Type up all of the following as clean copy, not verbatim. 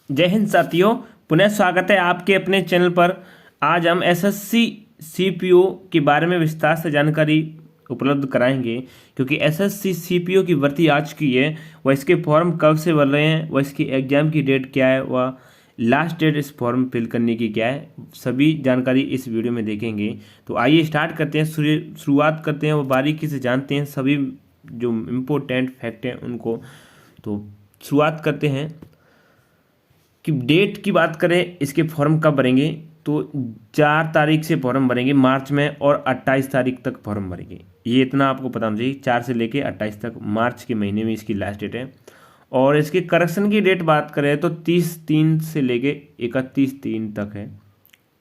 जय हिंद साथियों, पुनः स्वागत है आपके अपने चैनल पर। आज हम एसएससी सीपीओ के बारे में विस्तार से जानकारी उपलब्ध कराएंगे, क्योंकि एसएससी सीपीओ की भर्ती आ चुकी है। वह इसके फॉर्म कब से भर रहे हैं, वह इसकी एग्ज़ाम की डेट क्या है, वह लास्ट डेट इस फॉर्म फिल करने की क्या है, सभी जानकारी इस वीडियो में देखेंगे। तो आइए स्टार्ट करते हैं, शुरुआत करते हैं, वो बारीकी से जानते हैं सभी जो इम्पोर्टेंट फैक्ट हैं उनको। तो शुरुआत करते हैं कि डेट की बात करें, इसके फॉर्म कब भरेंगे तो 4 तारीख से फॉर्म भरेंगे मार्च में, और 28 तारीख तक फॉर्म भरेंगे। ये इतना आपको पता होना चाहिए, 4 से लेके 28 तक मार्च के महीने में इसकी लास्ट डेट है। और इसके करेक्शन की डेट बात करें तो 30/3 से लेके 31/3 तक है।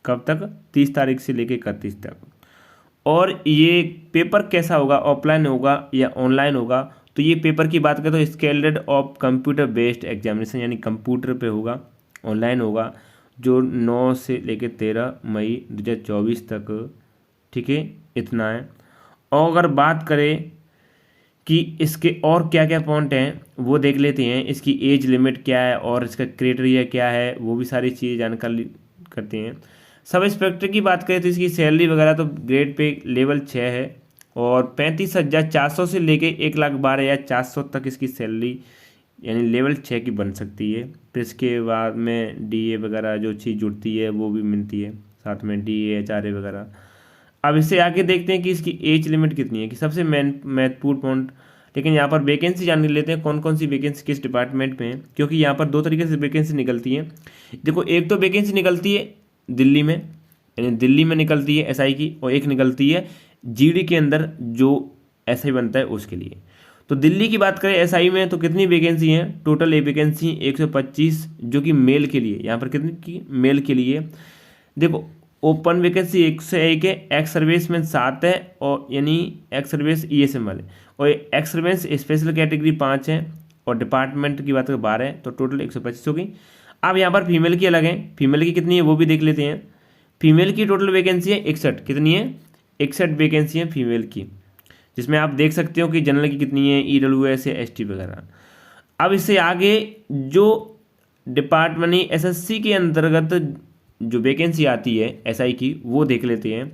कब तक? 30 तारीख से लेके 31 तक। और ये पेपर कैसा होगा, ऑफलाइन होगा या ऑनलाइन होगा? तो ये पेपर की बात करें तो scaled of computer based examination, यानी कंप्यूटर पे होगा, ऑनलाइन होगा, जो 9 से लेकर 13 मई 2024 तक। ठीक है, इतना है। और अगर बात करें कि इसके और क्या क्या पॉइंट हैं वो देख लेते हैं। इसकी एज लिमिट क्या है और इसका क्राइटेरिया क्या है, वो भी सारी चीज़ें जानकारी करते हैं। सब इंस्पेक्टर की बात करें तो इसकी सैलरी वगैरह तो ग्रेड पे लेवल 6 है, और 35,400 से लेके 1,12,400 तक इसकी सैलरी यानी लेवल 6 की बन सकती है। फिर इसके बाद में डीए वगैरह जो चीज़ जुड़ती है वो भी मिलती है, साथ में डीए एचआरए वगैरह। अब इससे आगे देखते हैं कि इसकी एज लिमिट कितनी है, कि सबसे महत्वपूर्ण पॉइंट। लेकिन यहाँ पर वैकेंसी जान लेते हैं, कौन कौन सी वैकेंसी किस डिपार्टमेंट में है, क्योंकि यहाँ पर 2 तरीके से वैकेंसी निकलती है। देखो, एक तो वैकेंसी निकलती है दिल्ली में, यानी दिल्ली में निकलती है एसआई की, और एक निकलती है जीडी के अंदर जो एसआई बनता है उसके लिए। तो दिल्ली की बात करें एसआई में तो कितनी वैकेंसी हैं? टोटल वैकेंसी 125, जो कि मेल के लिए। यहाँ पर कितनी की मेल के लिए? देखो, ओपन वैकेंसी 101 है, एक्स सर्विसमैन 7 है, और यानी एक्स सर्विस ईएसएम वाले, और एक्स सर्विस स्पेशल कैटेगरी 5 है, और डिपार्टमेंट की बात करें 12 है, तो टोटल 125 होगी। अब यहाँ पर फीमेल की अलग है, फीमेल की कितनी है वो भी देख लेते हैं। फीमेल की टोटल वैकेंसी है 61। कितनी है? 61 वैकेंसी है फीमेल की, जिसमें आप देख सकते हो कि जनरल की कितनी है, ईडब्ल्यूएस है, एसटी वगैरह। अब इससे आगे जो डिपार्टमेंट एसएससी के अंतर्गत जो वैकेंसी आती है एसआई की वो देख लेते हैं।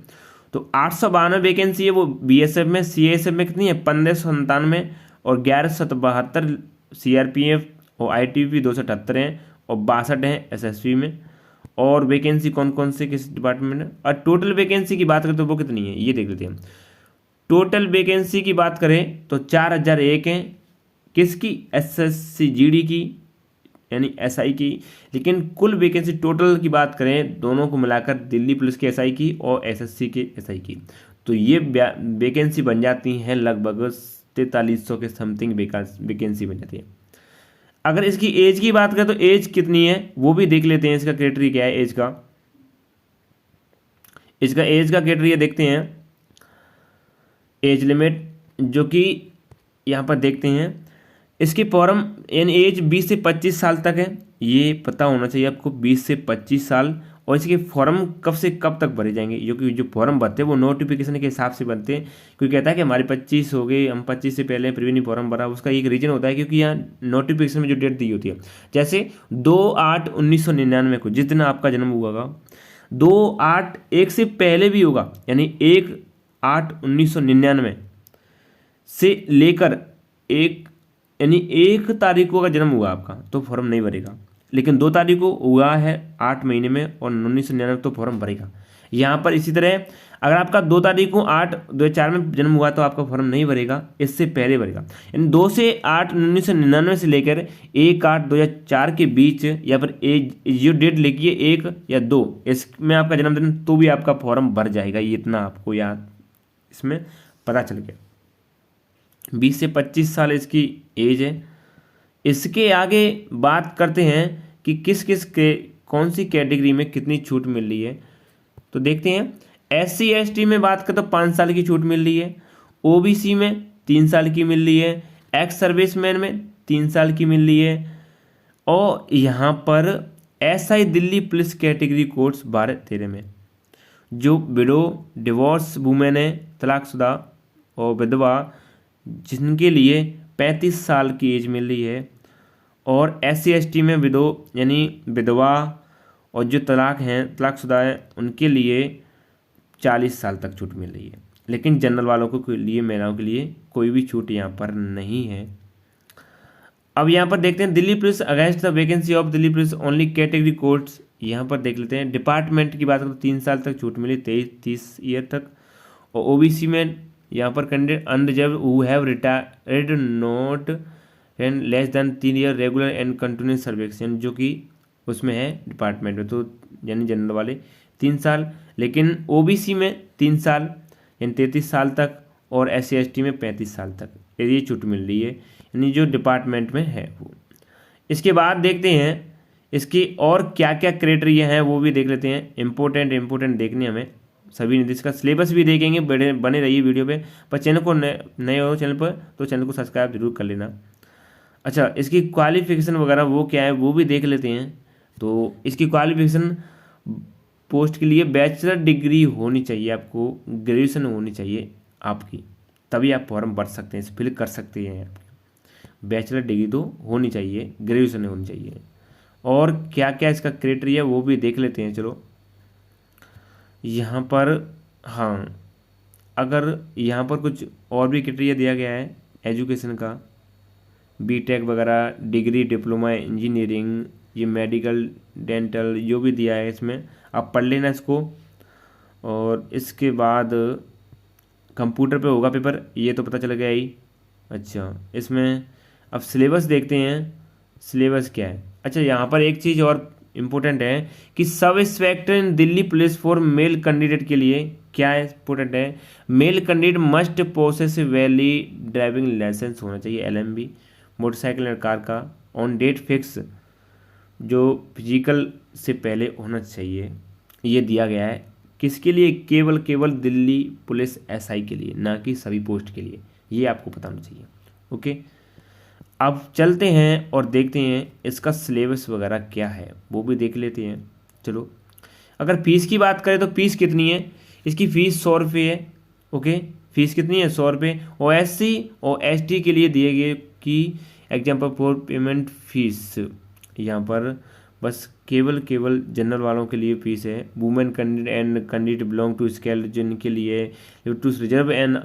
तो 892 वैकेंसी है वो बीएसएफ में। सीएसएफ में कितनी है? 1597, और 1172 सीआरपीएफ और आईटीबीपी 278 हैं, और 62 हैं एसएसबी में। और वैकेंसी कौन कौन से किस डिपार्टमेंट में, और टोटल वैकेंसी की बात करें तो वो कितनी है ये देख लेते हैं। टोटल वैकेंसी की बात करें तो 4001 हैं, किसकी? एसएससी जीडी की, यानी एसआई की। लेकिन कुल वैकेंसी टोटल की बात करें दोनों को मिलाकर, दिल्ली पुलिस के एसआई की और एसएससी के एसआई की, तो ये वैकेंसी बन जाती हैं लगभग 4300 के समथिंग वैकेंसी बन जाती है। अगर इसकी एज की बात करें तो एज कितनी है वो भी देख लेते हैं। इसका क्राइटेरिया क्या है एज का? इसका एज का क्राइटेरिया देखते हैं, एज लिमिट, जो कि यहाँ पर देखते हैं। इसकी फॉर्म यानी एज 20 से 25 साल तक है, ये पता होना चाहिए आपको, 20 से 25 साल। और इसके फॉर्म कब से कब तक भरे जाएंगे, क्योंकि जो फॉर्म भरते हैं वो नोटिफिकेशन के हिसाब से बनते हैं। कोई कहता है कि हमारे 25 हो गए, हम 25 से पहले फिर भी नहीं फॉर्म भरा, उसका एक रीजन होता है क्योंकि यहाँ नोटिफिकेशन में जो डेट दी होती है, जैसे 2/8/1999 को, जिस दिन आपका जन्म हुआ होगा, 2/8 एक से पहले भी होगा, यानी 1/8/1999 से लेकर यानी 1 तारीख को अगर जन्म हुआ आपका तो फॉर्म नहीं भरेगा। लेकिन 2 तारीख को हुआ है 8 महीने में और 1999 तो फॉर्म भरेगा। यहाँ पर इसी तरह अगर आपका 2 तारीख को 8/2004 में जन्म हुआ तो आपका फॉर्म नहीं भरेगा, इससे पहले भरेगा। यानी 2 से 8/1999 से लेकर 1/8/2004 के बीच, या फिर जो डेट लिखी है 1 या 2, इसमें आपका जन्मदिन, तो भी आपका फॉर्म भर जाएगा। ये इतना आपको याद इसमें पता चल गया। 20 से 25 साल इसकी एज है। इसके आगे बात करते हैं कि किस किस के कौन सी कैटेगरी में कितनी छूट मिल रही है, तो देखते हैं। SC ST में बात करें तो 5 साल की छूट मिल रही है, OBC में 3 साल की मिल रही है, एक्स सर्विसमैन में 3 साल की मिल रही है, और यहाँ पर SI Delhi police category codes 12-13 में, जो विडो डिवोर्स वुमेन है, तलाकशुदा और विधवा, जिनके लिए 35 साल की एज मिल रही है, और SC/ST में यानी विधवा और जो तलाकशुदा है उनके लिए 40 साल तक छूट मिल रही है। लेकिन जनरल वालों के लिए, महिलाओं के लिए कोई भी छूट यहाँ पर नहीं है। अब यहाँ पर देखते हैं Delhi police against the vacancy of Delhi police only category courts. यहाँ पर देख लेते हैं डिपार्टमेंट की बात करें तो 3 साल तक छूट मिली, 30 ईयर तक। और OBC में यहाँ पर candidate unreserve who have retired not and less than 3 year regular and continuous service, जो कि उसमें है डिपार्टमेंट में, तो यानी जनरल वाले 3 साल, लेकिन OBC में 3 साल यानी 33 साल तक, और SC/ST में 35 साल तक ये छूट मिल रही है, यानी जो डिपार्टमेंट में है वो। इसके बाद देखते हैं इसकी और क्या क्या क्राइटेरिया हैं वो भी देख लेते हैं। इम्पोर्टेंट देखने हमें सभी निर्देश का सिलेबस भी देखेंगे, बने रहिए वीडियो पे। पर चैनल को नए हो चैनल पर तो चैनल को सब्सक्राइब जरूर कर लेना। अच्छा, इसकी क्वालिफिकेशन वगैरह वो क्या है वो भी देख लेते हैं। तो इसकी क्वालिफिकेशन पोस्ट के लिए बैचलर डिग्री होनी चाहिए, आपको ग्रेजुएशन होनी चाहिए आपकी, तभी आप फॉर्म भर सकते हैं, फिल कर सकते हैं। बैचलर डिग्री तो होनी चाहिए, ग्रेजुएशन होनी चाहिए। और क्या क्या इसका क्राइटेरिया वो भी देख लेते हैं। चलो यहाँ पर, हाँ, अगर यहाँ पर कुछ और भी क्राइटेरिया दिया गया है एजुकेशन का, BTech वगैरह, डिग्री, डिप्लोमा, इंजीनियरिंग, ये मेडिकल, डेंटल, जो भी दिया है इसमें आप पढ़ लेना इसको। और इसके बाद कंप्यूटर पे होगा पेपर, ये तो पता चल गया ही। अच्छा, इसमें अब सिलेबस देखते हैं, सिलेबस क्या है। अच्छा, यहाँ पर एक चीज़ और इम्पोर्टेंट है कि sub inspector in Delhi police for male candidate के लिए क्या इम्पोर्टेंट है, male candidate must possess valid driving licence होना चाहिए, LMB, मोटरसाइकिल और कार का, ऑन डेट फिक्स, जो फिजिकल से पहले होना चाहिए। ये दिया गया है किसके लिए, केवल दिल्ली पुलिस SI के लिए, ना कि सभी पोस्ट के लिए, ये आपको पता होना चाहिए। ओके, अब चलते हैं और देखते हैं इसका सिलेबस वगैरह क्या है वो भी देख लेते हैं। चलो, अगर फीस की बात करें तो फीस कितनी है, इसकी फ़ीस 100 रुपये है। ओके, फीस कितनी है, 100 रुपये। और SC और ST के लिए दिए गए कि एग्जाम्पल फॉर पेमेंट फीस, यहाँ पर बस केवल जनरल वालों के लिए फीस है। Women candidate and candidate belong to scale, जिनके लिए to reserve and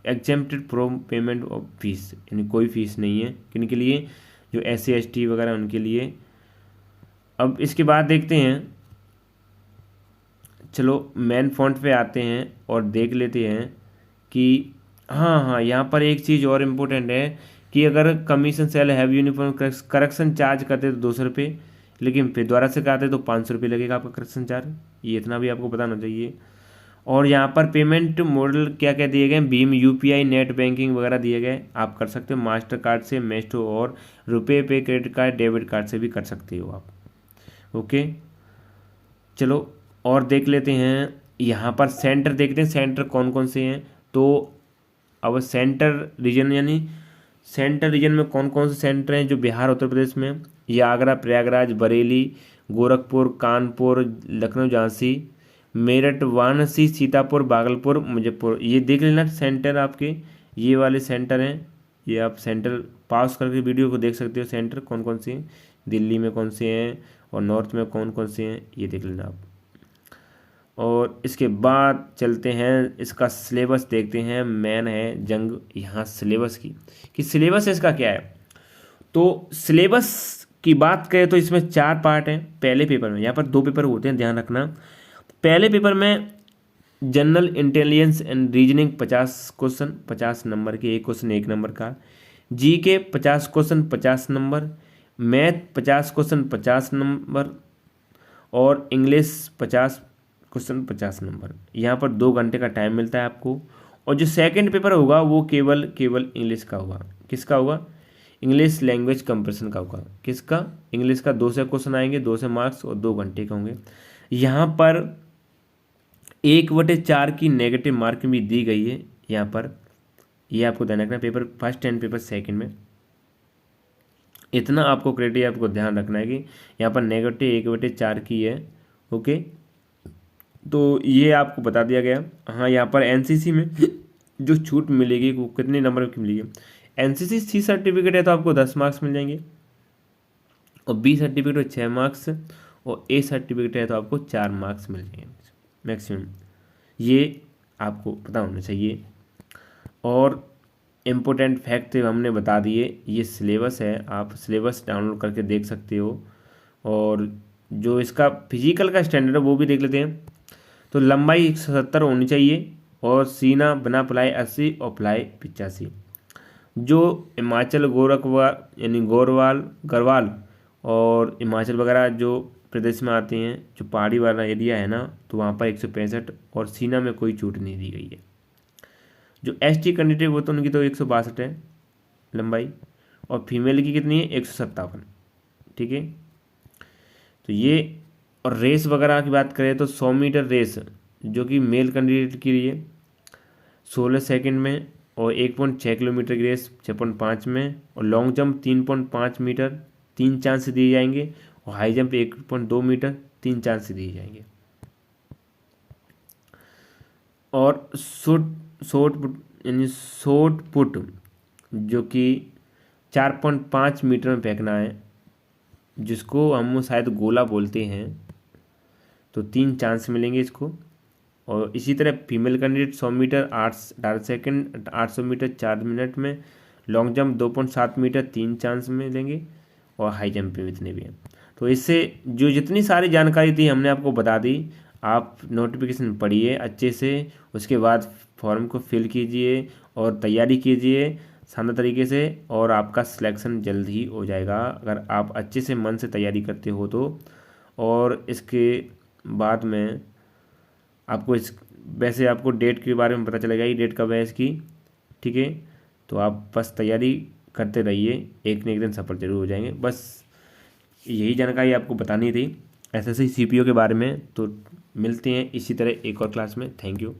exempted from payment of fees, यानी कोई फीस नहीं है किनके लिए, जो SC/ST वगैरह उनके लिए। अब इसके बाद देखते हैं, चलो मेन फॉन्ट पे आते हैं और देख लेते हैं कि हाँ, यहाँ पर एक चीज़ और इम्पोर्टेंट है कि अगर commission cell have uniform correction charge करते तो 200 रुपये, लेकिन फिर दोबारा से कराते तो 500 रुपये लगेगा आपका करेक्शन चार्ज, ये इतना भी आपको बताना चाहिए। और यहाँ पर पेमेंट मॉडल क्या क्या दिए गए, भीम, UPI, नेट बैंकिंग वगैरह दिए गए, आप कर सकते हो मास्टर कार्ड से, मेस्टो और रुपये पे, क्रेडिट कार्ड, डेबिट कार्ड से भी कर सकते हो आप। ओके, चलो और देख लेते हैं, यहाँ पर सेंटर देखते हैं, सेंटर कौन कौन से हैं। तो अब सेंटर रीजन, यानी सेंटर रीजन में कौन कौन से सेंटर हैं जो बिहार, उत्तर प्रदेश में, ये आगरा, प्रयागराज, बरेली, गोरखपुर, कानपुर, लखनऊ, झांसी, मेरठ, वाराणसी, सीतापुर, भागलपुर, मुजफ्फर, ये देख लेना सेंटर आपके, ये वाले सेंटर हैं। ये आप सेंटर पास करके वीडियो को देख सकते हो, सेंटर कौन कौन से हैं, दिल्ली में कौन से हैं और नॉर्थ में कौन कौन से हैं, ये देख लेना आप। और इसके बाद चलते हैं, इसका सिलेबस देखते हैं। मेन है जंग यहाँ सिलेबस की, कि सिलेबस इसका क्या है। तो सिलेबस की बात करें तो इसमें 4 पार्ट हैं पहले पेपर में, यहाँ पर 2 पेपर होते हैं, ध्यान रखना। पहले पेपर में general intelligence and reasoning 50 question, 50 number के, एक क्वेश्चन 1 नंबर का। GK 50 question 50 number, math 50 question 50 number, और इंग्लिश 50 क्वेश्चन 50 नंबर। यहाँ पर 2 घंटे का टाइम मिलता है आपको। और जो सेकंड पेपर होगा वो केवल इंग्लिश का होगा। किसका होगा, इंग्लिश लैंग्वेज कंप्रेशन का होगा। किसका, इंग्लिश का 2 से क्वेश्चन आएंगे, 2 से मार्क्स, और 2 घंटे का होंगे। यहाँ पर 1/4 की नेगेटिव मार्किंग भी दी गई है यहाँ पर, ये आपको ध्यान रखना। Paper first and paper second में इतना आपको क्राइटेरिया आपको ध्यान रखना है कि यहाँ पर नेगेटिव 1/4 की है। ओके, तो ये आपको बता दिया गया। हाँ, यहाँ पर NCC में जो छूट मिलेगी वो कितने नंबर की मिलेगी, NCC C सर्टिफिकेट है तो आपको 10 मार्क्स मिल जाएंगे। और बी सर्टिफिकेट में 6 मार्क्स और ए सर्टिफिकेट है तो आपको 4 मार्क्स मिल जाएंगे मैक्सिमम। ये आपको पता होना चाहिए। और इम्पोर्टेंट फैक्ट हमने बता दिए। ये सिलेबस है, आप सिलेबस डाउनलोड करके देख सकते हो। और जो इसका फिजिकल का स्टैंडर्ड है वो भी देख लेते हैं। तो लंबाई 170 होनी चाहिए और सीना बिना प्लाई 80 और प्लाई 85। जो हिमाचल गोरखवाल यानी गढ़वाल और हिमाचल वगैरह जो प्रदेश में आते हैं, जो पहाड़ी वाला एरिया है ना, तो वहाँ पर 165 और सीना में कोई छूट नहीं दी गई है। जो एसटी कैंडिडेट वो तो उनकी तो 162 है लंबाई, और फीमेल की कितनी है 157। ठीक है, तो ये। और रेस वगैरह की बात करें तो 100 मीटर रेस जो कि मेल कैंडिडेट के लिए 16 सेकंड में, और 1.6 किलोमीटर की रेस 6.5 में, और लॉन्ग जंप 3.5 मीटर 3 चांस दिए जाएंगे, और हाई जंप 1.2 मीटर 3 चांस दिए जाएंगे। और शॉर्ट पुट यानी शॉर्ट पुट जो कि 4.5 मीटर में फेंकना है, जिसको हम शायद गोला बोलते हैं, तो 3 चांस मिलेंगे इसको। और इसी तरह female candidate 100 metre 8 second, 800 metre 4 minute में, लॉन्ग जंप 2.7 मीटर 3 चांस मिलेंगे, और हाई जंप में इतने भी हैं। तो इससे जो जितनी सारी जानकारी थी हमने आपको बता दी। आप नोटिफिकेशन पढ़िए अच्छे से, उसके बाद फॉर्म को फिल कीजिए और तैयारी कीजिए शानदार तरीके से, और आपका सिलेक्शन जल्द ही हो जाएगा अगर आप अच्छे से मन से तैयारी करते हो तो। और इसके बाद में आपको वैसे आपको डेट के बारे में पता चलेगा, ये डेट कब है इसकी। ठीक है, तो आप बस तैयारी करते रहिए, एक न एक दिन सफल जरूर हो जाएंगे। बस यही जानकारी आपको बतानी थी एसएससी सीपीओ के बारे में। तो मिलते हैं इसी तरह एक और क्लास में। Thank you.